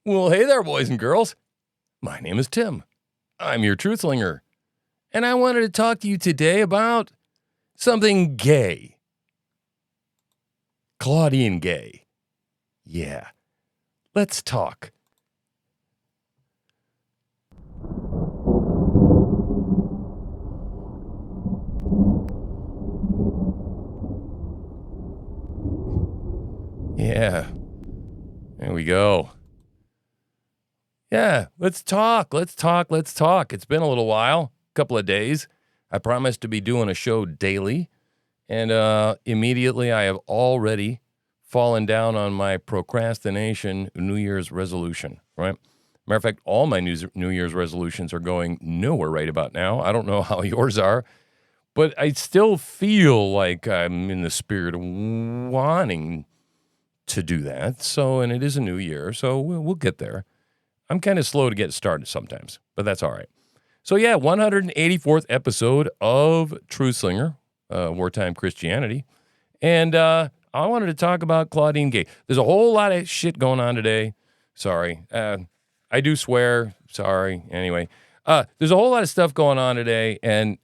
Well, hey there, boys and girls. My name is Tim. I'm your truthlinger. And I wanted to talk to you today about something gay. Claudine gay. Yeah. Let's talk. Yeah. There we go. Yeah, let's talk. It's been a little while, a couple of days. I promised to be doing a show daily, and immediately I have already fallen down on my procrastination New Year's resolution, right? Matter of fact, all my New Year's resolutions are going nowhere right about now. I don't know how yours are, but I still feel like I'm in the spirit of wanting to do that. So, and it is a new year, so we'll get there. I'm kind of slow to get started sometimes, but that's all right. So yeah, 184th episode of Truth Slinger, Wartime Christianity. And I wanted to talk about Claudine Gay. There's a whole lot of shit going on today. Sorry. I do swear. Sorry. Anyway, there's a whole lot of stuff going on today. And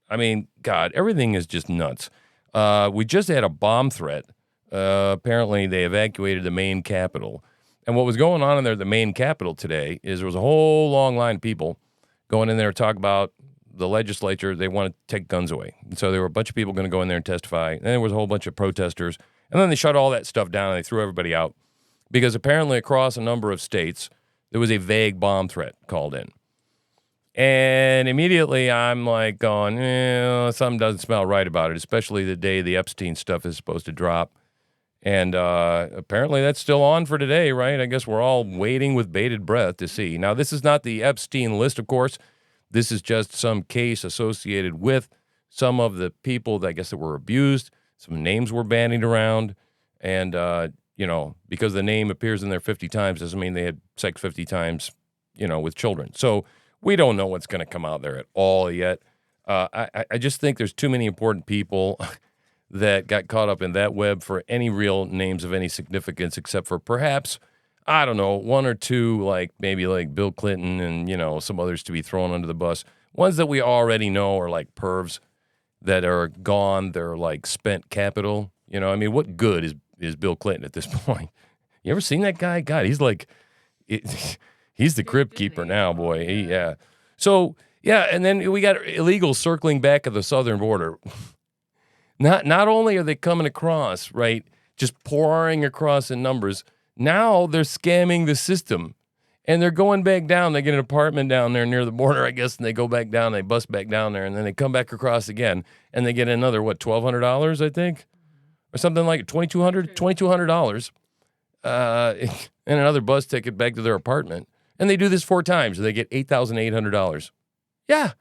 I mean, God, everything is just nuts. We just had a bomb threat. Apparently they evacuated the main capital. And what was going on in there, the main capital today, is there was a whole long line of people going in there to talk about the legislature. They want to take guns away. And so there were a bunch of people going to go in there and testify. And there was a whole bunch of protesters. And then they shut all that stuff down and they threw everybody out. Because apparently across a number of states, there was a vague bomb threat called in. And immediately I'm like going, something doesn't smell right about it, especially the day the Epstein stuff is supposed to drop. And apparently that's still on for today, right? I guess we're all waiting with bated breath to see. Now, this is not the Epstein list, of course. This is just some case associated with some of the people that I guess that were abused. Some names were bandied around. And, because the name appears in there 50 times doesn't mean they had sex 50 times, with children. So we don't know what's going to come out there at all yet. I just think there's too many important people that got caught up in that web for any real names of any significance, except for perhaps, I don't know, one or two, maybe Bill Clinton and, some others to be thrown under the bus. Ones that we already know are like pervs that are gone. They're like spent capital. What good is Bill Clinton at this point? You ever seen that guy? God, he's he's the crypt keeper now, boy. Yeah. So, yeah, and then we got illegals circling back at the southern border. Not only are they coming across, right, just pouring across in numbers, now they're scamming the system. And they're going back down. They get an apartment down there near the border, I guess, and they go back down, they bust back down there, and then they come back across again, and they get another, $1,200, I think? Or something like $2,200. And another bus ticket back to their apartment. And they do this 4 times, and they get $8,800. Yeah.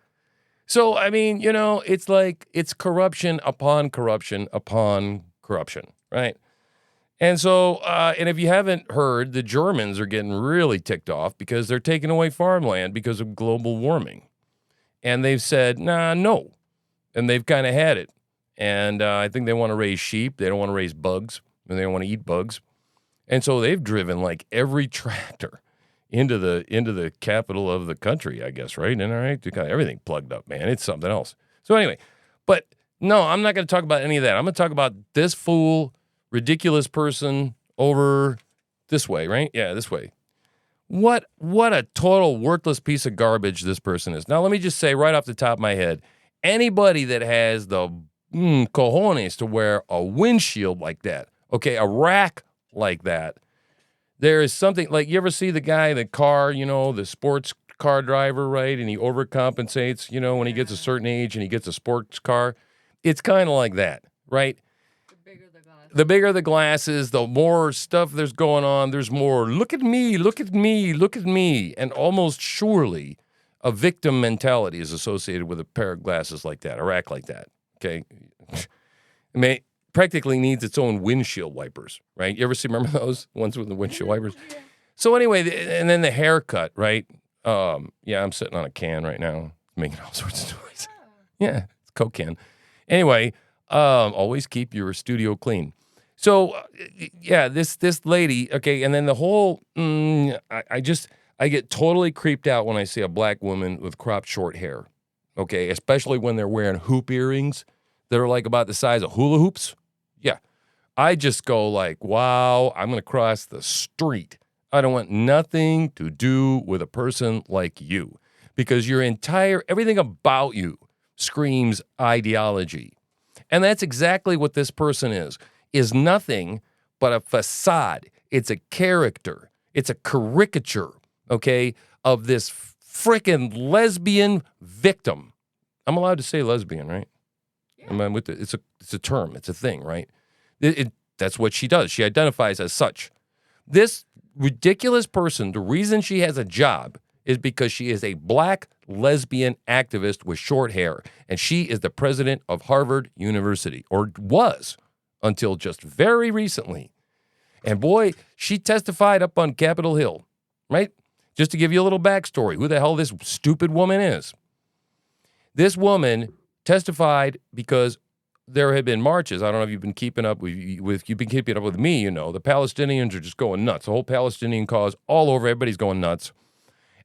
So, it's like it's corruption upon corruption upon corruption, right? And so, and if you haven't heard, the Germans are getting really ticked off because they're taking away farmland because of global warming. And they've said, no. And they've kind of had it. And I think they want to raise sheep. They don't want to raise bugs. And they don't want to eat bugs. And so they've driven every tractor into the capital of the country, I guess, right? And all right, they got everything plugged up, man. It's something else. So anyway, but no, I'm not going to talk about any of that. I'm going to talk about this fool, ridiculous person over this way, right? Yeah, this way. What a total worthless piece of garbage this person is. Now, let me just say right off the top of my head, anybody that has the cojones to wear a windshield like that, okay, a rack like that, there is something, you ever see the guy in the car, the sports car driver, right? And he overcompensates, when he gets a certain age and he gets a sports car. It's kind of like that, right? The bigger the glasses, the more stuff there's going on. There's more, look at me, look at me, look at me. And almost surely a victim mentality is associated with a pair of glasses like that, a rack like that, okay? Practically needs its own windshield wipers, right? You ever remember those ones with the windshield wipers? Yeah. So anyway, and then the haircut, right? Yeah, I'm sitting on a can right now, making all sorts of noise. Yeah, it's a Coke can. Anyway, always keep your studio clean. So, yeah, this lady, okay, and then the whole, I get totally creeped out when I see a black woman with cropped short hair, okay, especially when they're wearing hoop earrings that are like about the size of hula hoops. Yeah, I just go like, wow, I'm going to cross the street. I don't want nothing to do with a person like you because everything about you screams ideology. And that's exactly what this person is nothing but a facade. It's a character. It's a caricature, okay, of this frickin' lesbian victim. I'm allowed to say lesbian, right? Yeah. I mean, it's a term. It's a thing, right? That's what she does. She identifies as such. This ridiculous person, the reason she has a job is because she is a black lesbian activist with short hair, and she is the president of Harvard University, or was until just very recently. And boy, she testified up on Capitol Hill, right? Just to give you a little backstory, who the hell this stupid woman is. This woman testified because there had been marches. I don't know if you've been keeping up with me, you know. The Palestinians are just going nuts. The whole Palestinian cause all over, everybody's going nuts.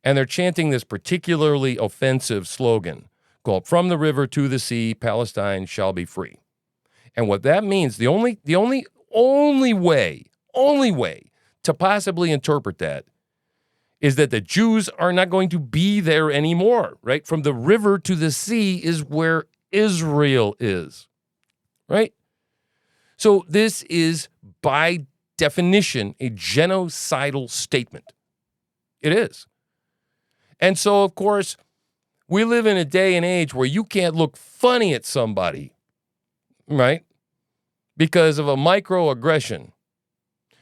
And they're chanting this particularly offensive slogan called "From the river to the sea, Palestine shall be free." And what that means, the only way to possibly interpret that is that the Jews are not going to be there anymore, right? From the river to the sea is where Israel is, right? So this is, by definition, a genocidal statement. It is. And so, of course, we live in a day and age where you can't look funny at somebody, right? Because of a microaggression.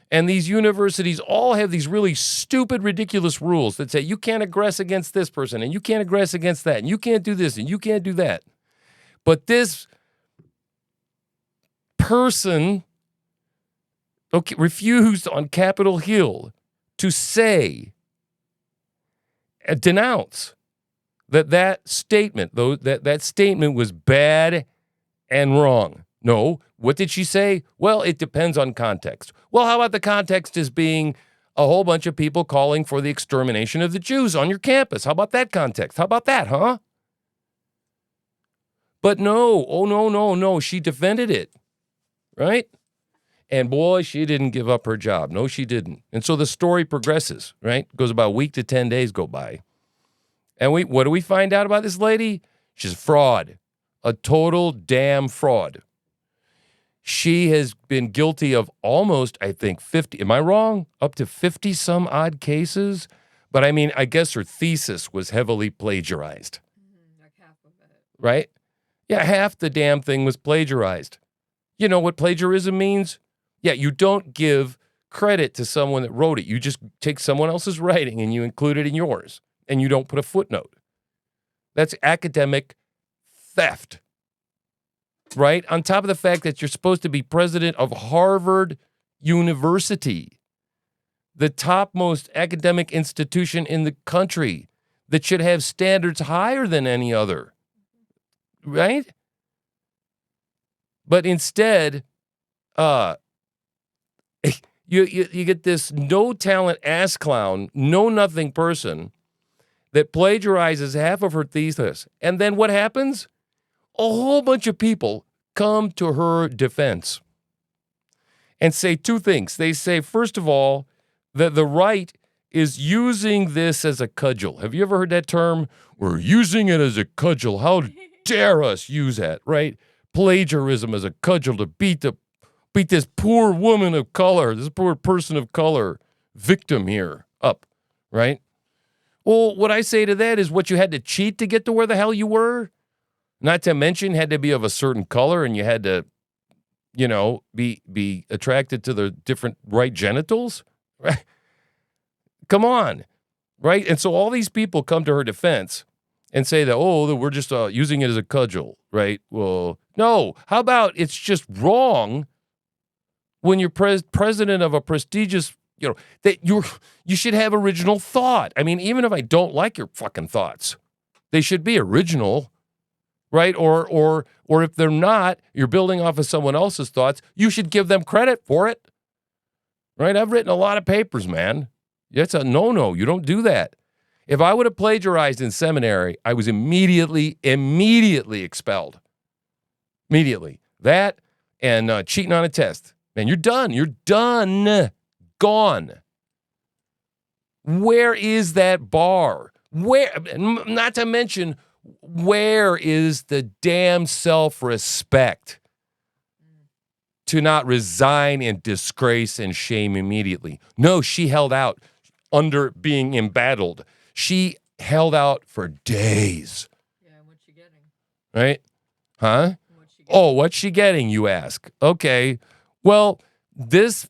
And these universities all have these really stupid, ridiculous rules that say you can't aggress against this person and you can't aggress against that and you can't do this and you can't do that. But this person refused on Capitol Hill to say, denounce that statement, though that statement was bad and wrong. No, what did she say? Well, it depends on context. Well, how about the context as being a whole bunch of people calling for the extermination of the Jews on your campus? How about that context? How about that, huh? But no, no, she defended it, right? And boy, she didn't give up her job. No, she didn't. And so the story progresses, right? Goes about a week to 10 days go by. And what do we find out about this lady? She's a fraud, a total damn fraud. She has been guilty of almost, I think, 50, am I wrong? Up to 50 some odd cases. But I mean, I guess her thesis was heavily plagiarized. Like half of it. Right? Yeah, half the damn thing was plagiarized. You know what plagiarism means? Yeah, you don't give credit to someone that wrote it. You just take someone else's writing and you include it in yours. And you don't put a footnote. That's academic theft. Right? On top of the fact that you're supposed to be president of Harvard University, the topmost academic institution in the country that should have standards higher than any other. Right? But instead, you get this no-talent ass clown, know-nothing person that plagiarizes half of her thesis. And then what happens? A whole bunch of people come to her defense and say two things. They say, first of all, that the right is using this as a cudgel. Have you ever heard that term? We're using it as a cudgel. How dare us use that, right? Plagiarism as a cudgel to beat this poor woman of color, this poor person of color victim here up, right? Well, what I say to that is what you had to cheat to get to where the hell you were. Not to mention had to be of a certain color and you had to, you know, be attracted to the different right genitals, right? Come on, right? And so all these people come to her defense and say that, that we're just using it as a cudgel, right? Well, no. How about it's just wrong when you're president of a prestigious, you know, that you should have original thought. I mean, even if I don't like your fucking thoughts, they should be original. right? Or if they're not, you're building off of someone else's thoughts, you should give them credit for it, right? I've written a lot of papers, man. That's a no-no. You don't do that. If I would have plagiarized in seminary, I was immediately expelled. Immediately. That and cheating on a test. Man, you're done. You're done. Gone. Where is that bar? Where, not to mention, where is the damn self-respect to not resign in disgrace and shame immediately? No, she held out under being embattled. She held out for days. Yeah, what's she getting? Right? Huh? What's she getting, you ask? Okay. Well, this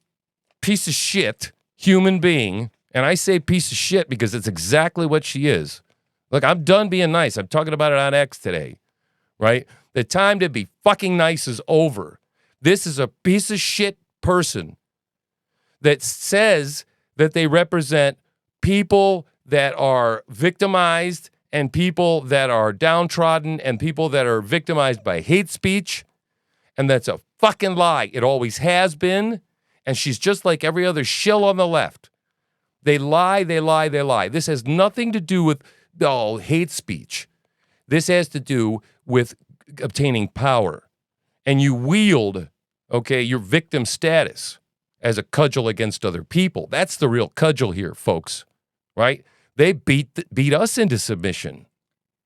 piece of shit human being, and I say piece of shit because it's exactly what she is. Look, I'm done being nice. I'm talking about it on X today, right? The time to be fucking nice is over. This is a piece of shit person that says that they represent people that are victimized and people that are downtrodden and people that are victimized by hate speech. And that's a fucking lie. It always has been. And she's just like every other shill on the left. They lie, they lie, they lie. This has nothing to do with hate speech. This has to do with obtaining power. And you wield, your victim status as a cudgel against other people. That's the real cudgel here, folks, right? They beat us into submission,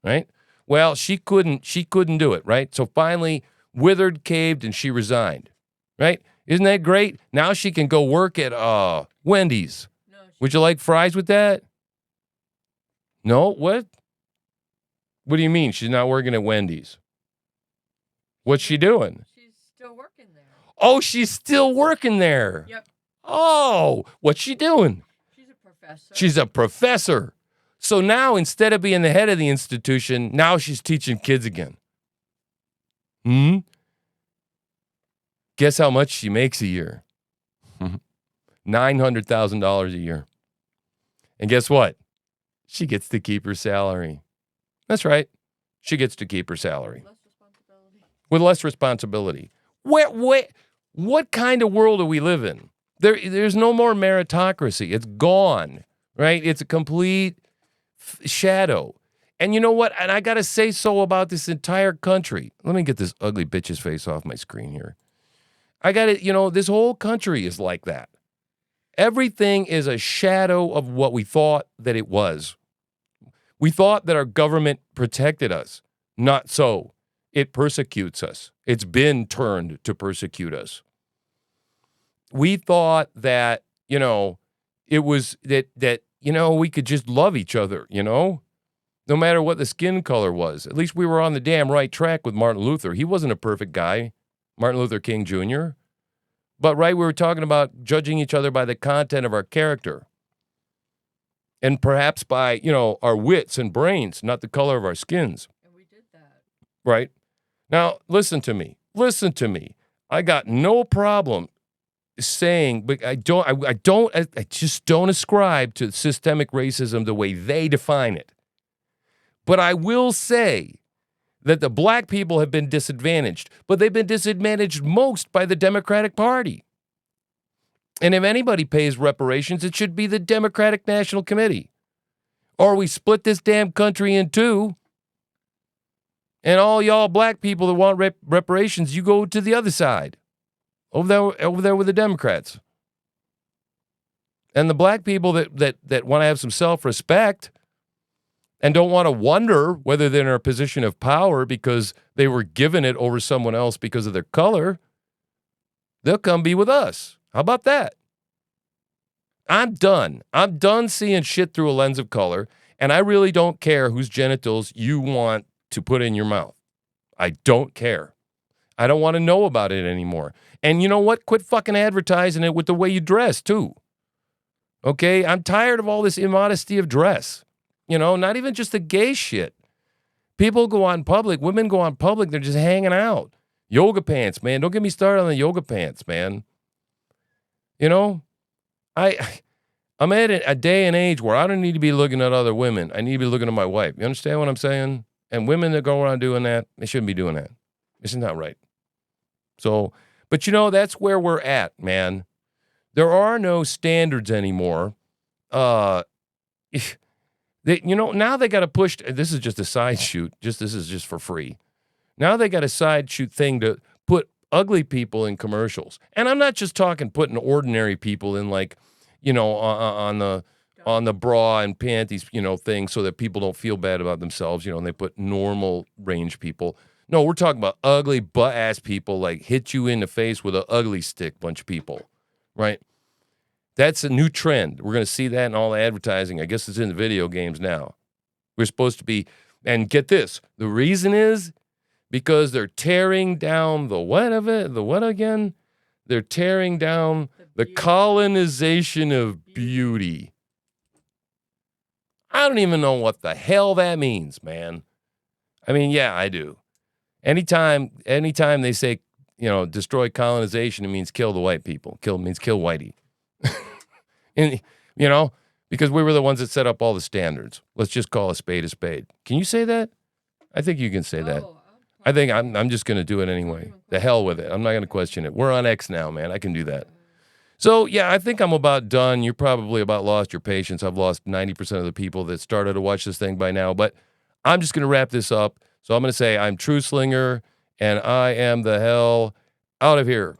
right? Well, she couldn't do it, right? So finally, withered, caved, and she resigned, right? Isn't that great? Now she can go work at Wendy's. No, would you like fries with that? No? What? What do you mean she's not working at Wendy's? What's she doing? She's still working there. Oh, she's still working there. Yep. Oh, what's she doing? She's a professor. She's a professor. So now, instead of being the head of the institution, now she's teaching kids again. Guess how much she makes a year? $900,000 a year. And guess what? She gets to keep her salary. That's right. She gets to keep her salary. Less responsibility. With less responsibility. What kind of world do we live in? There's no more meritocracy. It's gone, right? It's a complete shadow. And you know what? And I got to say so about this entire country. Let me get this ugly bitch's face off my screen here. I got it. This whole country is like that. Everything is a shadow of what we thought that it was. We thought that our government protected us. Not so. It persecutes us. It's been turned to persecute us. We thought that, it was that we could just love each other, no matter what the skin color was. At least we were on the damn right track with Martin Luther. He wasn't a perfect guy, Martin Luther King Jr. But, right, we were talking about judging each other by the content of our character. And perhaps by, our wits and brains, not the color of our skins. And we did that. Right? Now, listen to me. I got no problem saying, but I just don't ascribe to systemic racism the way they define it. But I will say that the black people have been disadvantaged, but they've been disadvantaged most by the Democratic Party. And if anybody pays reparations, it should be the Democratic National Committee. Or we split this damn country in two, and all y'all black people that want reparations, you go to the other side, over there with the Democrats. And the black people that want to have some self-respect and don't want to wonder whether they're in a position of power because they were given it over someone else because of their color, they'll come be with us. How about that? I'm done. I'm done seeing shit through a lens of color, and I really don't care whose genitals you want to put in your mouth. I don't care. I don't want to know about it anymore. And you know what? Quit fucking advertising it with the way you dress, too. Okay? I'm tired of all this immodesty of dress. Not even just the gay shit. People go out in public, women go out in public, they're just hanging out. Yoga pants, man. Don't get me started on the yoga pants, man. I'm at a day and age where I don't need to be looking at other women. I need to be looking at my wife. You understand what I'm saying? And women that go around doing that, they shouldn't be doing that. It's not right. So, but that's where we're at, man. There are no standards anymore. Now they got to push. This is just a side shoot. This is just for free. Now they got a side shoot thing to put ugly people in commercials. And I'm not just talking putting ordinary people in on the bra and panties, thing so that people don't feel bad about themselves, and they put normal range people. No, we're talking about ugly butt-ass people, like hit you in the face with an ugly stick bunch of people, right? That's a new trend. We're going to see that in all the advertising. I guess it's in the video games now. We're supposed to be, and get this, the reason is because they're tearing down the what of it? The what again? They're tearing down the colonization of beauty. I don't even know what the hell that means, man. I mean, yeah, I do. Anytime they say, destroy colonization, it means kill the white people. Means kill whitey. And, because we were the ones that set up all the standards. Let's just call a spade a spade. Can you say that? I think you can say that. I think I'm just going to do it anyway. The hell with it. I'm not going to question it. We're on X now, man. I can do that. So, yeah, I think I'm about done. You're probably about lost your patience. I've lost 90% of the people that started to watch this thing by now. But I'm just going to wrap this up. So I'm going to say I'm True Slinger, and I am the hell out of here.